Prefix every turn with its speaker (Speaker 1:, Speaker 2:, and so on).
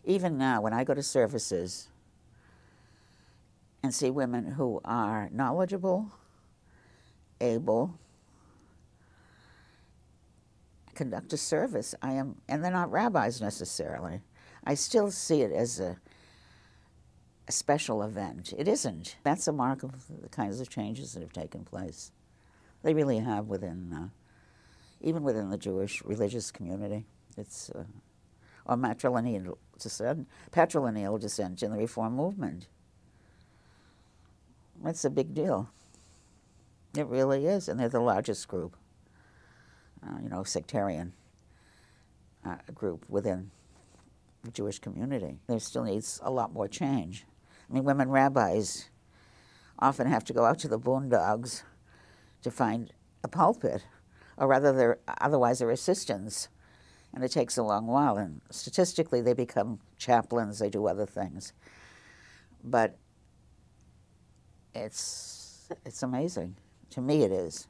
Speaker 1: Even now, when I go to services and see women who are knowledgeable, able, conduct a service, and they're not rabbis necessarily, I still see it as a special event. It isn't. That's a mark of the kinds of changes that have taken place. They really have within, even within the Jewish religious community. It's, or patrilineal descent in the Reform movement. That's a big deal. It really is, and they're the largest group, sectarian group within the Jewish community. There still needs a lot more change. I mean, women rabbis often have to go out to the boondogs to find a pulpit, or rather, otherwise they're assistants, and it takes a long while. And statistically, they become chaplains. They do other things, but it's amazing. To me, it is.